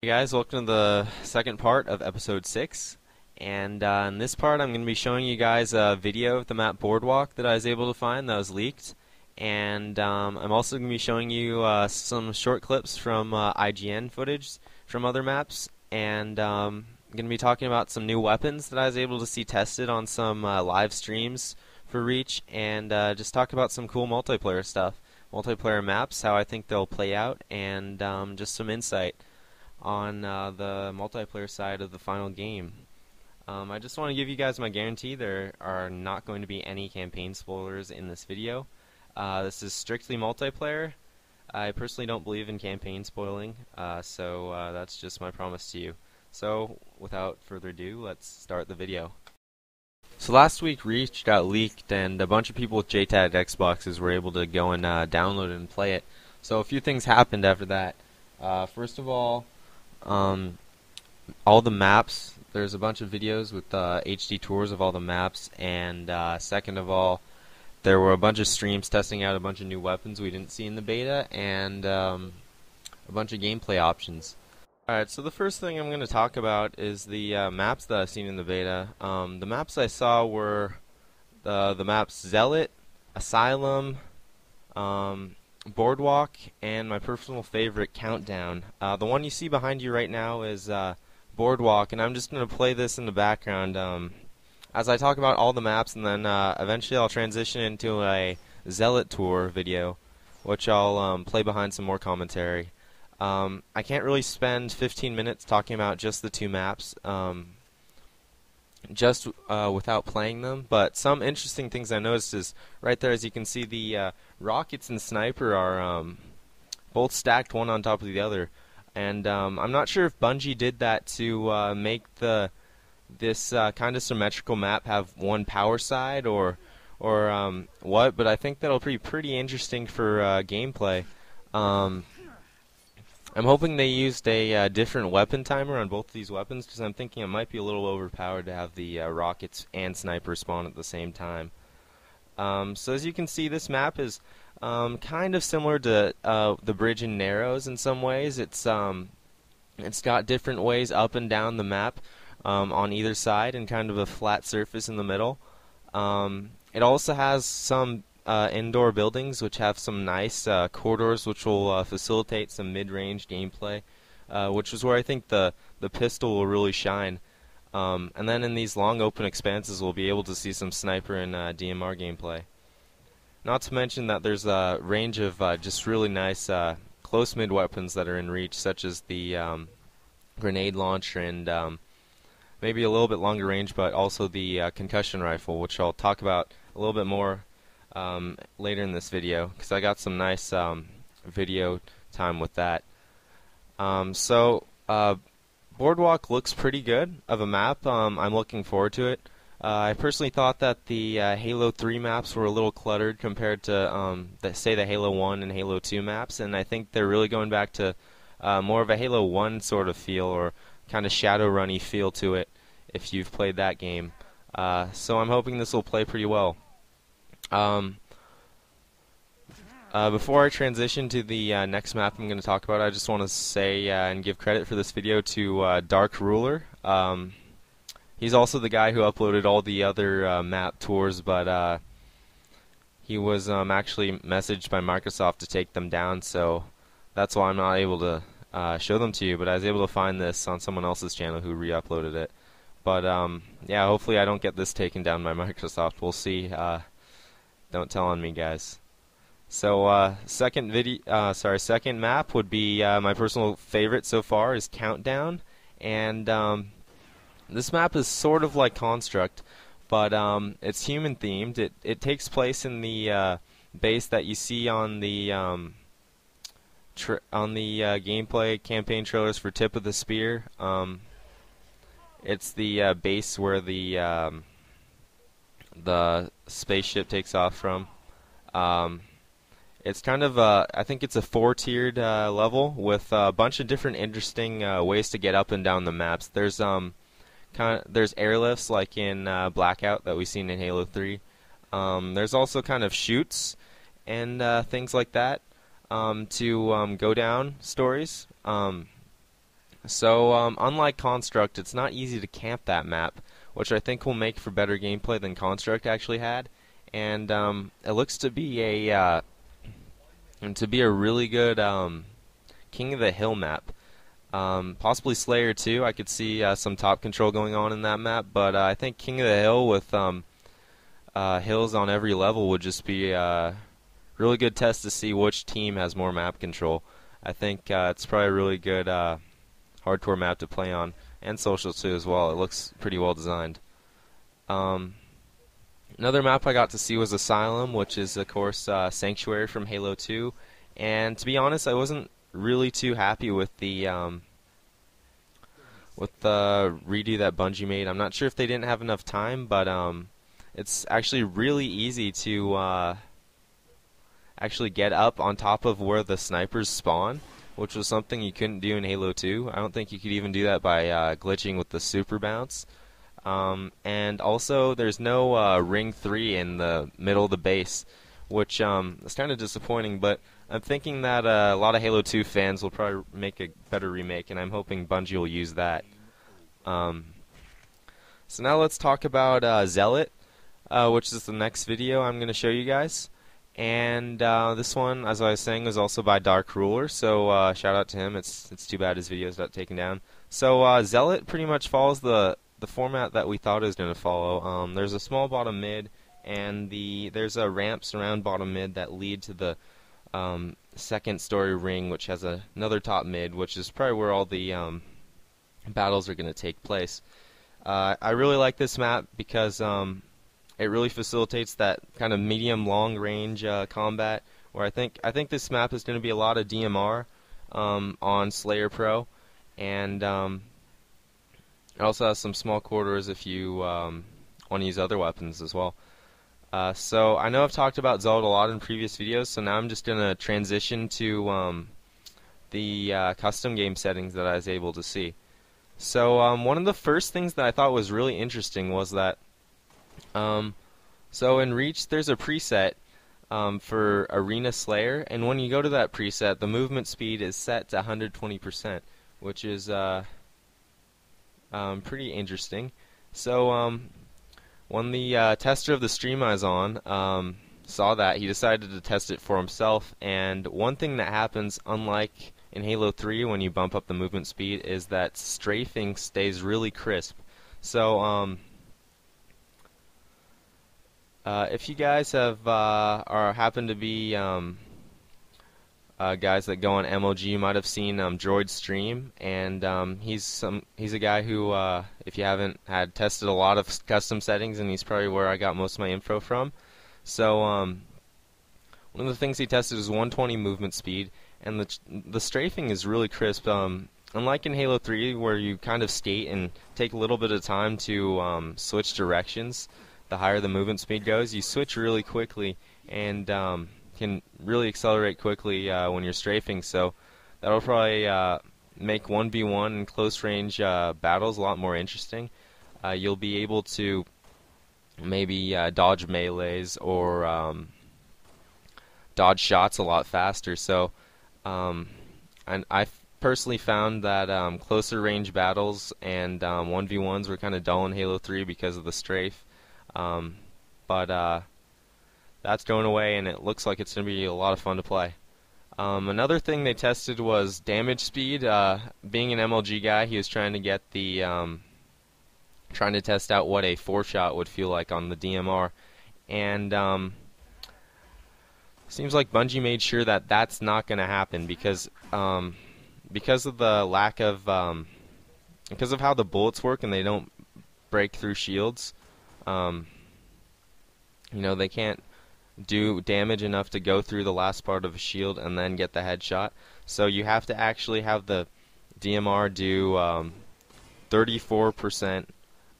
Hey guys, welcome to the second part of episode 6. And in this part, I'm going to be showing you guys a video of the map Boardwalk that I was able to find that was leaked. And I'm also going to be showing you some short clips from IGN footage from other maps. And I'm going to be talking about some new weapons that I was able to see tested on some live streams for Reach. And just talk about some cool multiplayer stuff. Multiplayer maps, how I think they'll play out, and just some insight on the multiplayer side of the final game. I just want to give you guys my guarantee there are not going to be any campaign spoilers in this video. This is strictly multiplayer. I personally don't believe in campaign spoiling, so that's just my promise to you. So, without further ado, let's start the video. So last week Reach got leaked, and a bunch of people with JTAG Xboxes were able to go and download it and play it. So a few things happened after that. First of all the maps, there's a bunch of videos with HD tours of all the maps, and second of all, there were a bunch of streams testing out a bunch of new weapons we didn't see in the beta, and a bunch of gameplay options. Alright, so the first thing I'm going to talk about is the maps that I've seen in the beta. The maps I saw were the maps Zealot, Asylum, Boardwalk, and my personal favorite, Countdown. The one you see behind you right now is Boardwalk, and I'm just going to play this in the background as I talk about all the maps, and then eventually I'll transition into a Zealot tour video, which I'll play behind some more commentary. I can't really spend 15 minutes talking about just the two maps, without playing them, but some interesting things I noticed is right there, as you can see, the rockets and sniper are both stacked one on top of the other, and I'm not sure if Bungie did that to make this kind of symmetrical map have one power side or what, but I think that'll be pretty interesting for gameplay. I'm hoping they used a different weapon timer on both of these weapons, because I'm thinking it might be a little overpowered to have the rockets and sniper spawn at the same time. So as you can see, this map is kind of similar to the Bridge and Narrows in some ways. It's got different ways up and down the map on either side, and kind of a flat surface in the middle. It also has some indoor buildings which have some nice corridors which will facilitate some mid-range gameplay, which is where I think the pistol will really shine. And then in these long open expanses we'll be able to see some sniper and DMR gameplay. Not to mention that there's a range of just really nice close mid weapons that are in Reach, such as the grenade launcher and maybe a little bit longer range, but also the concussion rifle, which I'll talk about a little bit more later in this video, because I got some nice video time with that. Boardwalk looks pretty good of a map. I'm looking forward to it. I personally thought that the Halo 3 maps were a little cluttered compared to say the Halo 1 and Halo 2 maps, and I think they're really going back to more of a Halo 1 sort of feel, or kind of Shadowrun-y feel to it if you've played that game. So I'm hoping this will play pretty well. Before I transition to the next map I'm going to talk about, I just want to say and give credit for this video to Dark Ruler. He's also the guy who uploaded all the other map tours, but he was actually messaged by Microsoft to take them down, so that's why I'm not able to show them to you, but I was able to find this on someone else's channel who re-uploaded it. But yeah, hopefully I don't get this taken down by Microsoft. We'll see. Don't tell on me, guys. So second map would be my personal favorite so far is Countdown, and this map is sort of like Construct, but it's human themed. It takes place in the base that you see on the gameplay campaign trailers for Tip of the Spear. It's the base where the spaceship takes off from. It's kind of I think it's a 4-tiered level with a bunch of different interesting ways to get up and down the maps. There's there's airlifts like in Blackout that we've seen in Halo 3. There's also kind of chutes and things like that to go down stories. So, unlike Construct, it's not easy to camp that map, which I think will make for better gameplay than Construct actually had. And it looks to be a really good King of the Hill map. Possibly Slayer too. I could see some top control going on in that map, but I think King of the Hill with hills on every level would just be a really good test to see which team has more map control. I think it's probably a really good hardcore map to play on, and social too as well. It looks pretty well designed. Another map I got to see was Asylum, which is of course Sanctuary from Halo 2. And to be honest, I wasn't really too happy with the redo that Bungie made. I'm not sure if they didn't have enough time, but it's actually really easy to actually get up on top of where the snipers spawn, which was something you couldn't do in Halo 2. I don't think you could even do that by glitching with the super bounce. And also, there's no Ring 3 in the middle of the base, which is kind of disappointing, but I'm thinking that a lot of Halo 2 fans will probably make a better remake, and I'm hoping Bungie will use that. So now let's talk about Zealot, which is the next video I'm going to show you guys. And this one, as I was saying, was also by Dark Ruler, so shout out to him. It's too bad his videos got taken down. So Zealot pretty much follows the format that we thought it was going to follow. There's a small bottom mid, and there's a ramps around bottom mid that lead to the second story ring, which has another top mid, which is probably where all the battles are going to take place. I really like this map because it really facilitates that kind of medium long range combat, where I think this map is going to be a lot of DMR on Slayer Pro, and it also has some small quarters if you want to use other weapons as well. So I know I've talked about Zealot a lot in previous videos, so now I'm just going to transition to the custom game settings that I was able to see. So one of the first things that I thought was really interesting was that so in Reach there's a preset for Arena Slayer, and when you go to that preset, the movement speed is set to 120%, which is pretty interesting. So when the tester of the stream I was on saw that, he decided to test it for himself, and one thing that happens, unlike in Halo 3 when you bump up the movement speed, is that strafing stays really crisp. So if you guys have happen to be guys that go on MLG, you might have seen Droid's stream, and he's a guy who, if you haven't had tested a lot of custom settings, and he's probably where I got most of my info from. So one of the things he tested is 120 movement speed, and the strafing is really crisp. Unlike in Halo 3, where you kind of skate and take a little bit of time to switch directions, the higher the movement speed goes, you switch really quickly and can really accelerate quickly when you're strafing. So that'll probably make 1v1 and close range battles a lot more interesting. You'll be able to maybe dodge melees or dodge shots a lot faster. So and I personally found that closer range battles and 1v1s were kind of dull in Halo 3 because of the strafe. But that's going away, and it looks like it's going to be a lot of fun to play. Another thing they tested was damage speed. Being an MLG guy, he was trying to get the trying to test out what a 4-shot would feel like on the DMR, and seems like Bungie made sure that that's not going to happen because of the lack of because of how the bullets work and they don't break through shields. You know, they can't do damage enough to go through the last part of a shield and then get the headshot. So you have to actually have the DMR do 34%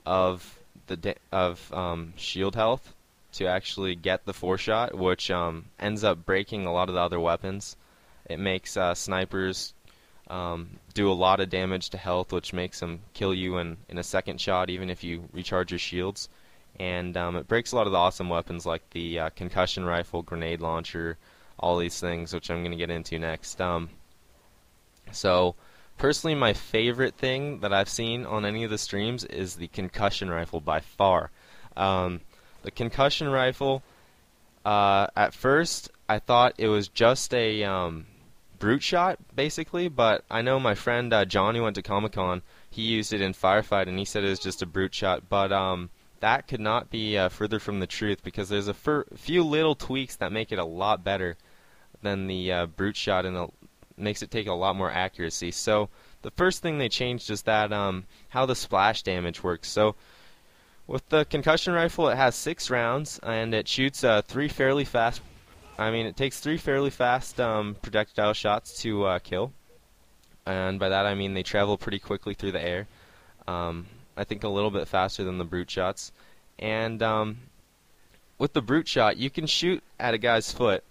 of the shield health to actually get the 4-shot, which ends up breaking a lot of the other weapons. It makes snipers do a lot of damage to health, which makes them kill you in a second shot, even if you recharge your shields. And it breaks a lot of the awesome weapons like the concussion rifle, grenade launcher, all these things, which I'm going to get into next. So personally, my favorite thing that I've seen on any of the streams is the concussion rifle by far. The concussion rifle, at first, I thought it was just a brute shot, basically, but I know my friend John, who went to Comic-Con, he used it in Firefight, and he said it was just a brute shot, but that could not be further from the truth, because there's a few little tweaks that make it a lot better than the brute shot, and it makes it take a lot more accuracy. So the first thing they changed is that how the splash damage works. So with the concussion rifle, it has 6 rounds, and it shoots it takes 3 fairly fast projectile shots to kill. And by that I mean they travel pretty quickly through the air. I think a little bit faster than the brute shots. And with the brute shot, you can shoot at a guy's foot,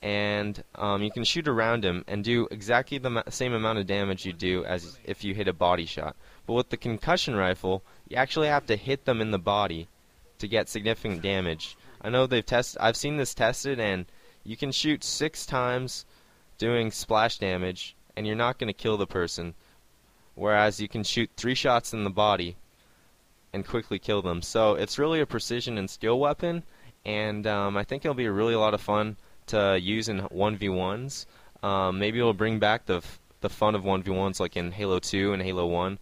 and you can shoot around him and do exactly the same amount of damage you do as if you hit a body shot. But with the concussion rifle, you actually have to hit them in the body to get significant damage. I know I've seen this tested, and you can shoot 6 times doing splash damage, and you're not going to kill the person. Whereas you can shoot 3 shots in the body and quickly kill them. So it's really a precision and skill weapon, and I think it'll be a lot of fun to use in 1v1s. Maybe it'll bring back the fun of 1v1s like in Halo 2 and Halo 1.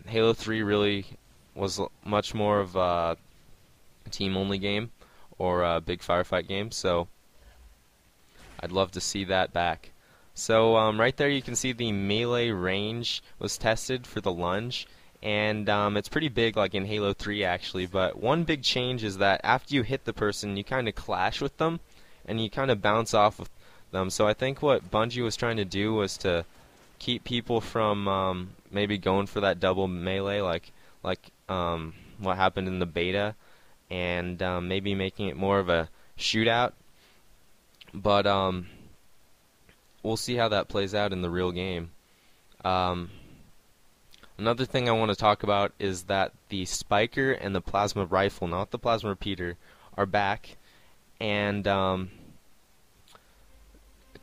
Halo 3 really was much more of a team-only game or a big firefight game, so I'd love to see that back. So right there you can see the melee range was tested for the lunge, and it's pretty big like in Halo 3 actually, but one big change is that after you hit the person, you kind of clash with them, and you kind of bounce off of them. So I think what Bungie was trying to do was to keep people from maybe going for that double melee like what happened in the beta, and maybe making it more of a shootout. But we'll see how that plays out in the real game. Another thing I want to talk about is that the Spiker and the plasma rifle, not the plasma repeater, are back. And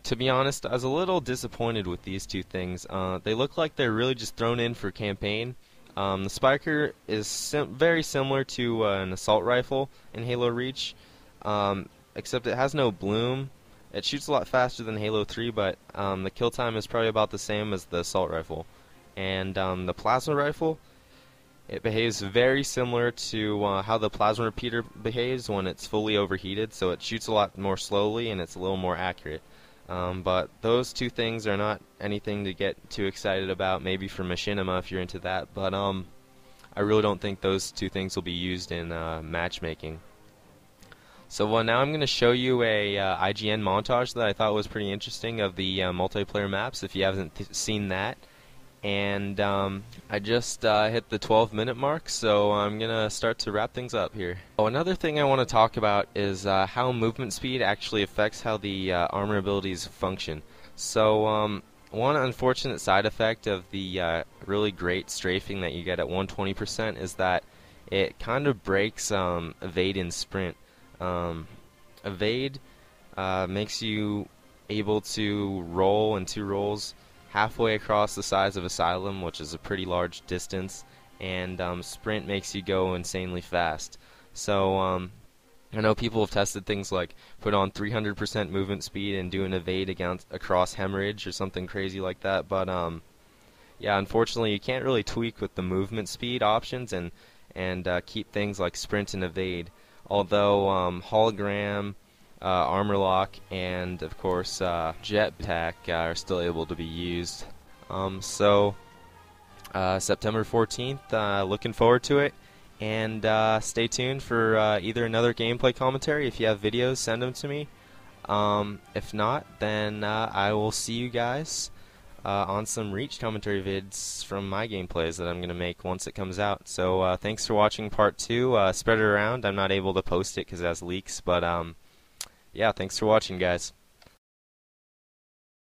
to be honest, I was a little disappointed with these two things. They look like they're really just thrown in for campaign. The Spiker is very similar to an assault rifle in Halo Reach, except it has no bloom. It shoots a lot faster than Halo 3, but the kill time is probably about the same as the assault rifle. And the plasma rifle, it behaves very similar to how the plasma repeater behaves when it's fully overheated, so it shoots a lot more slowly and it's a little more accurate. But those two things are not anything to get too excited about, maybe for machinima if you're into that, but I really don't think those two things will be used in matchmaking. So now I'm going to show you a IGN montage that I thought was pretty interesting of the multiplayer maps, if you haven't seen that. And I just hit the 12-minute mark, so I'm going to start to wrap things up here. Oh, another thing I want to talk about is how movement speed actually affects how the armor abilities function. So one unfortunate side effect of the really great strafing that you get at 120% is that it kind of breaks evade and sprint. Evade makes you able to roll in 2 rolls halfway across the size of Asylum, which is a pretty large distance, and sprint makes you go insanely fast. So I know people have tested things like put on 300% movement speed and do an evade across hemorrhage or something crazy like that, but yeah, unfortunately you can't really tweak with the movement speed options and keep things like sprint and evade, although hologram, armor lock, and of course jetpack are still able to be used. So September 14th, looking forward to it, and stay tuned for either another gameplay commentary. If you have videos, send them to me. If not, then I will see you guys on some Reach commentary vids from my gameplays that I'm going to make once it comes out. So thanks for watching part 2. Spread it around. I'm not able to post it because it has leaks, but yeah, thanks for watching, guys.